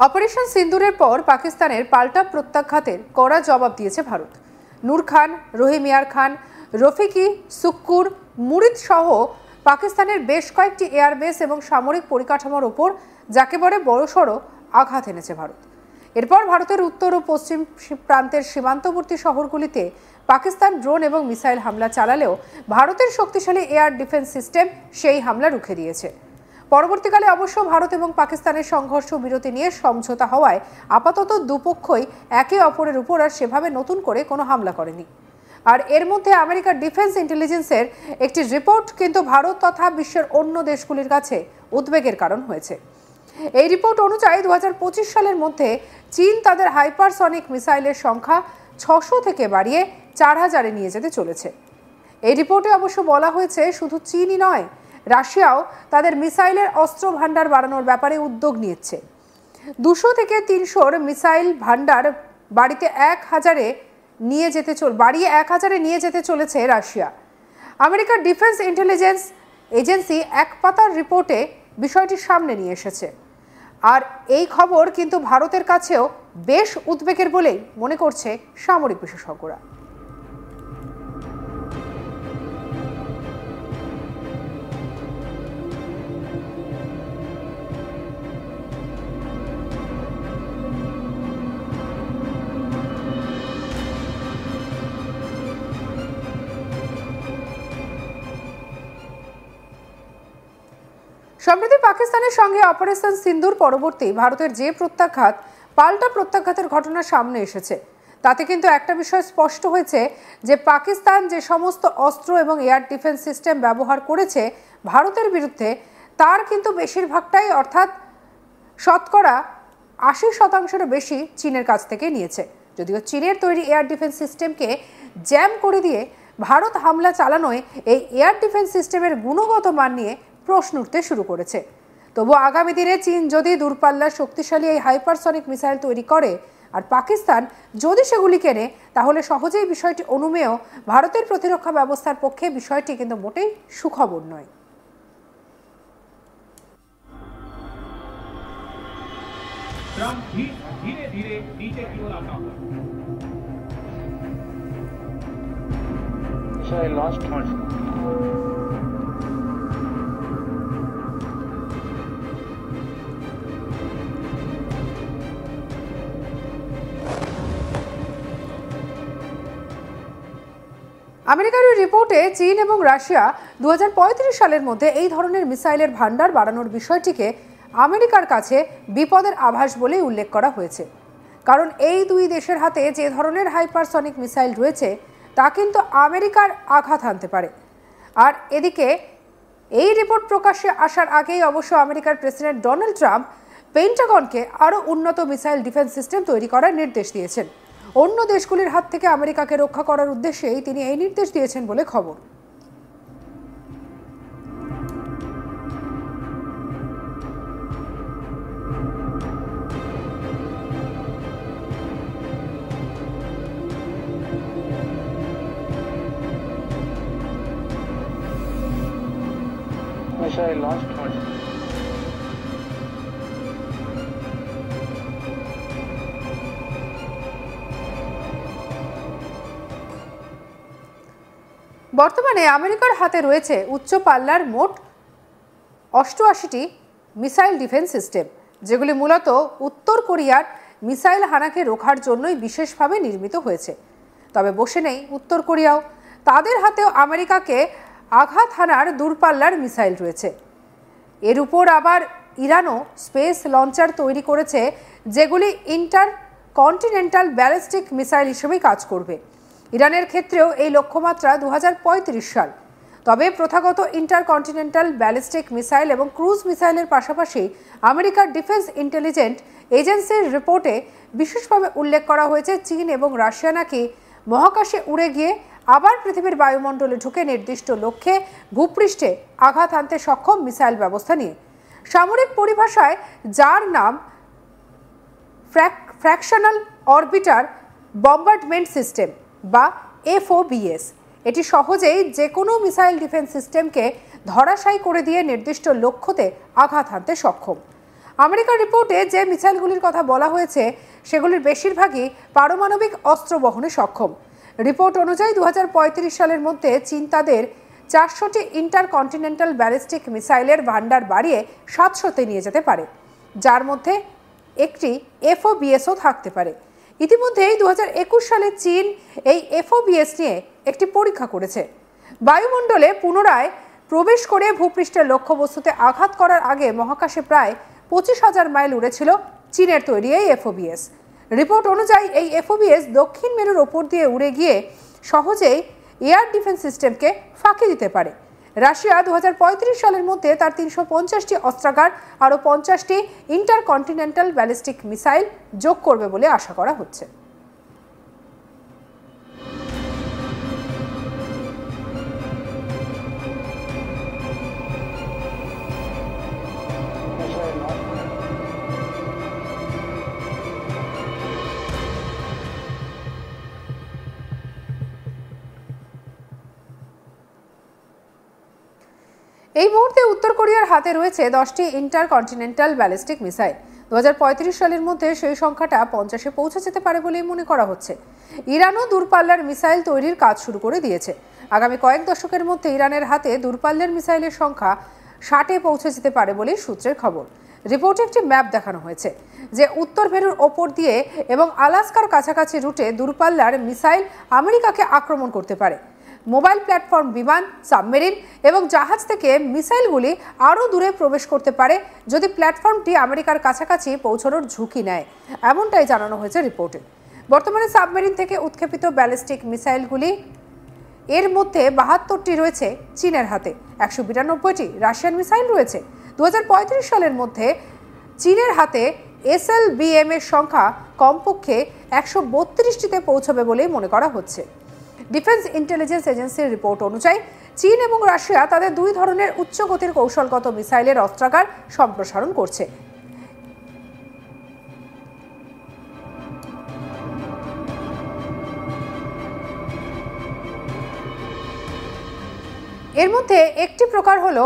Operation সিন্দুরের পর পাকিস্তানের পাল্টা প্রত্যাঘাতের কড়া জবাব দিয়েছে ভারত। নূর খান, রহিম ইয়ার খান, রফিকি, সুক্কুর, মুরিদ সহ পাকিস্তানের বেশ কয়েকটি এয়ারবেস এবং সামরিক পরিকাঠামোর ওপর যাকেবারে বড়সড় আঘাত এনেছে ভারত। এরপর ভারতের উত্তর ও পশ্চিম প্রান্তের সীমান্তবর্তী শহরগুলিতে পাকিস্তান ড্রোন এবং মিসাইল হামলা চালালেও ভারতের শক্তিশালী এয়ার ডিফেন্স সিস্টেম সেই হামলা রুখে দিয়েছে। পরবর্তীকালে অবশ্য ভারত এবং পাকিস্তানের সংঘর্ষ বিরতি নিয়ে সমঝোতা হওয়ায় আপাতত দুপক্ষই একে অপরের উপর আর সেভাবে নতুন করে কোনো হামলা করেনি। আর এর মধ্যে আমেরিকার ডিফেন্স ইন্টেলিজেন্সের একটি রিপোর্ট কিন্তু ভারত তথা বিশ্বের অন্য দেশগুলির কাছে উদ্বেগের কারণ হয়েছে। এই রিপোর্ট অনুযায়ী 2025 সালের মধ্যে চীন তাদের হাইপারসনিক মিসাইলের সংখ্যা 600 থেকে বাড়িয়ে 4000-এ নিয়ে যেতে চলেছে। এই রিপোর্টে অবশ্য বলা হয়েছে শুধু চীনই নয়, রাশিয়াও তাদের মিসাইলের অস্ত্র ভান্ডার বাড়ানোর ব্যাপারে উদ্যোগ নিচ্ছে। 200 থেকে 300-র মিসাইল ভান্ডার বাড়িয়ে 1000-এ নিয়ে যেতে চলেছে রাশিয়া। আমেরিকার ডিফেন্স ইন্টেলিজেন্স এজেন্সি এক পাতার রিপোর্টে বিষয়টি সামনে নিয়ে এসেছে। আর এই খবর কিন্তু ভারতের কাছেও বেশ উদ্বেগের বলেই মনে করছে সামরিক বিশেষজ্ঞরা। সম্প্রতি পাকিস্তানের সঙ্গে অপারেশন সিন্দুর পরবর্তী ভারতের যে প্রত্যাঘাত, পাল্টা প্রত্যাঘাতের ঘটনা সামনে এসেছে, তাতে কিন্তু একটা বিষয় স্পষ্ট হয়েছে যে পাকিস্তান যে সমস্ত অস্ত্র এবং এয়ার ডিফেন্স সিস্টেম ব্যবহার করেছে ভারতের বিরুদ্ধে, তার কিন্তু বেশিরভাগটাই অর্থাৎ শতকরা 80%-এরও বেশি চীনের কাছ থেকে নিয়েছে। যদিও চীনের তৈরি এয়ার ডিফেন্স সিস্টেমকে জ্যাম করে দিয়ে ভারত হামলা চালানোয় এই এয়ার ডিফেন্স সিস্টেমের গুণগত মান নিয়ে প্রশ্ন উঠতে শুরু করেছে। তবু আগামী দিনে চীন যদি দূরপাল্লার শক্তিশালী এই হাইপারসনিক মিসাইল তৈরি করে আর পাকিস্তান যদি সেগুলি কেনে, তাহলে সহজেই বিষয়টি অনুমেয় ভারতের প্রতিরক্ষা ব্যবস্থার পক্ষে বিষয়টি কিন্তু মোটেই সুখবর নয়। धीरे धीरे नीचे की ओर आता हुआ lost one. আমেরিকার রিপোর্টে চীন এবং রাশিয়া 2035 সালের মধ্যে এই ধরনের মিসাইলের ভান্ডার বাড়ানোর বিষয়টিকে আমেরিকার কাছে বিপদের আভাস বলেই উল্লেখ করা হয়েছে। কারণ এই দুই দেশের হাতে যে ধরনের হাইপারসনিক মিসাইল রয়েছে তা কিন্তু আমেরিকার আঘাত হানতে পারে। আর এদিকে এই রিপোর্ট প্রকাশ্যে আসার আগেই অবশ্য আমেরিকার প্রেসিডেন্ট ডোনাল্ড ট্রাম্প পেন্টাগনকে আরও উন্নত মিসাইল ডিফেন্স সিস্টেম তৈরি করার নির্দেশ দিয়েছেন। অন্য দেশগুলির হাত থেকে আমেরিকাকে রক্ষা করার উদ্দেশ্যেই তিনি এই নির্দেশ দিয়েছেন বলে খবর। বর্তমানে আমেরিকার হাতে রয়েছে উচ্চ পাল্লার মোট 88টি মিসাইল ডিফেন্স সিস্টেম, যেগুলি মূলত উত্তর কোরিয়ার মিসাইল হানাকে রোখার জন্যই বিশেষভাবে নির্মিত হয়েছে। তবে বসে নেই উত্তর কোরিয়াও, তাদের হাতেও আমেরিকাকে আঘাত হানার দূরপাল্লার মিসাইল রয়েছে। এর উপর আবার ইরানও স্পেস লঞ্চার তৈরি করেছে, যেগুলি ইন্টারকন্টিনেন্টাল ব্যালিস্টিক মিসাইল হিসেবেই কাজ করবে। ইরানের ক্ষেত্রেও এই লক্ষ্যমাত্রা 2035 সাল। তবে প্রথাগত ইন্টারকন্টিনেন্টাল ব্যালিস্টিক মিসাইল এবং ক্রুজ মিসাইলের পাশাপাশি আমেরিকার ডিফেন্স ইন্টেলিজেন্স এজেন্সির রিপোর্টে বিশেষভাবে উল্লেখ করা হয়েছে চীন এবং রাশিয়া নাকি মহাকাশে উড়ে গিয়ে আবার পৃথিবীর বায়ুমণ্ডলে ঢুকে নির্দিষ্ট লক্ষ্যে ভূপৃষ্ঠে আঘাত হানতে সক্ষম মিসাইল ব্যবস্থা নিয়ে। সামরিক পরিভাষায় যার নাম ফ্র্যাকশনাল অরবিটার বম্বার্ডমেন্ট সিস্টেম বা FOBS, এটি সহজেই যে কোনো মিসাইল ডিফেন্স সিস্টেমকে ধরাশায়ী করে দিয়ে নির্দিষ্ট লক্ষ্যতে আঘাত হানতে সক্ষম। আমেরিকার রিপোর্টে যে মিসাইলগুলির কথা বলা হয়েছে সেগুলির বেশিরভাগই পারমাণবিক অস্ত্র বহনে সক্ষম। রিপোর্ট অনুযায়ী 2035 সালের মধ্যে চীন তাদের 400টি ইন্টারকন্টিনেন্টাল ব্যালিস্টিক মিসাইলের ভান্ডার বাড়িয়ে 700তে নিয়ে যেতে পারে, যার মধ্যে একটি FOBSও থাকতে পারে। ইতিমধ্যেই 2021 সালে চীন এই FOBS নিয়ে একটি পরীক্ষা করেছে। বায়ুমণ্ডলে পুনরায় প্রবেশ করে ভূপৃষ্ঠের লক্ষ্যবস্তুতে আঘাত করার আগে মহাকাশে প্রায় 25,000 মাইল উড়েছিল চীনের তৈরি এই FOBS। রিপোর্ট অনুযায়ী এই FOBS দক্ষিণ মেরুর ওপর দিয়ে উড়ে গিয়ে সহজেই এয়ার ডিফেন্স সিস্টেমকে ফাঁকি দিতে পারে। রাশিয়া 2035 সালের মধ্যে তার 350টি অস্ত্রাগার আরও 50টি ইন্টারকন্টিনেন্টাল ব্যালিস্টিক মিসাইল যোগ করবে বলে আশা করা হচ্ছে। এই মুহূর্তে উত্তর কোরিয়ার হাতে রয়েছে 10টি ইন্টারকন্টিনেন্টাল ব্যালিস্টিক মিসাইল। 2035 সালের মধ্যে সেই সংখ্যাটা 50-এ পৌঁছে যেতে পারে বলেই মনে করা হচ্ছে। ইরানও দূরপাল্লার মিসাইল তৈরির কাজ শুরু করে দিয়েছে। আগামী কয়েক দশকের মধ্যে ইরানের হাতে দূরপাল্লার মিসাইলের সংখ্যা 60-এ পৌঁছে যেতে পারে বলেই সূত্রের খবর। রিপোর্টে একটি ম্যাপ দেখানো হয়েছে যে উত্তর মেরুর ওপর দিয়ে এবং আলাস্কার কাছাকাছি রুটে দূরপাল্লার মিসাইল আমেরিকাকে আক্রমণ করতে পারে। মোবাইল প্ল্যাটফর্ম, বিমান, সাবমেরিন এবং জাহাজ থেকে মিসাইলগুলি আরও দূরে প্রবেশ করতে পারে যদি প্ল্যাটফর্মটি আমেরিকার কাছাকাছি পৌঁছানোর ঝুঁকি নেয়, এমনটাই জানানো হয়েছে রিপোর্টে। বর্তমানে সাবমেরিন থেকে উৎক্ষেপিত ব্যালিস্টিক মিসাইলগুলি এর মধ্যে 72টি রয়েছে চীনের হাতে, 192টি রাশিয়ান মিসাইল রয়েছে। 2035 সালের মধ্যে চীনের হাতে SLBM এর সংখ্যা কমপক্ষে 132টিতে পৌঁছবে বলেই মনে করা হচ্ছে। ডিফেন্স ইন্টেলিজেন্স এজেন্সির রিপোর্ট অনুযায়ী চীন এবং রাশিয়া তাদের দুই ধরনের উচ্চ গতির কৌশলগত মিসাইলের অস্ত্রাগার সম্প্রসারণ করছে। এর মধ্যে একটি প্রকার হলো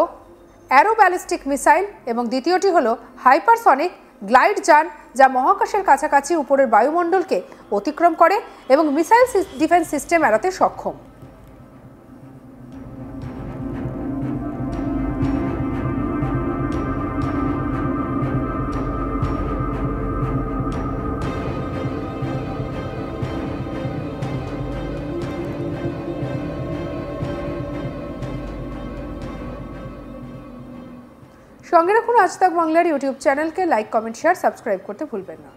অ্যারো ব্যালিস্টিক মিসাইল এবং দ্বিতীয়টি হলো হাইপারসনিক গ্লাইড যান, যা মহাকাশের কাছাকাছি উপরের বায়ুমণ্ডলকে অতিক্রম করে এবং মিসাইল ডিফেন্স সিস্টেম এড়াতে সক্ষম। সঙ্গে রাখুন আজ তাক বাংলার ইউটিউব চ্যানেলকে। লাইক, কমেন্ট, শেয়ার, সাবস্ক্রাইব করতে ভুলবেন না।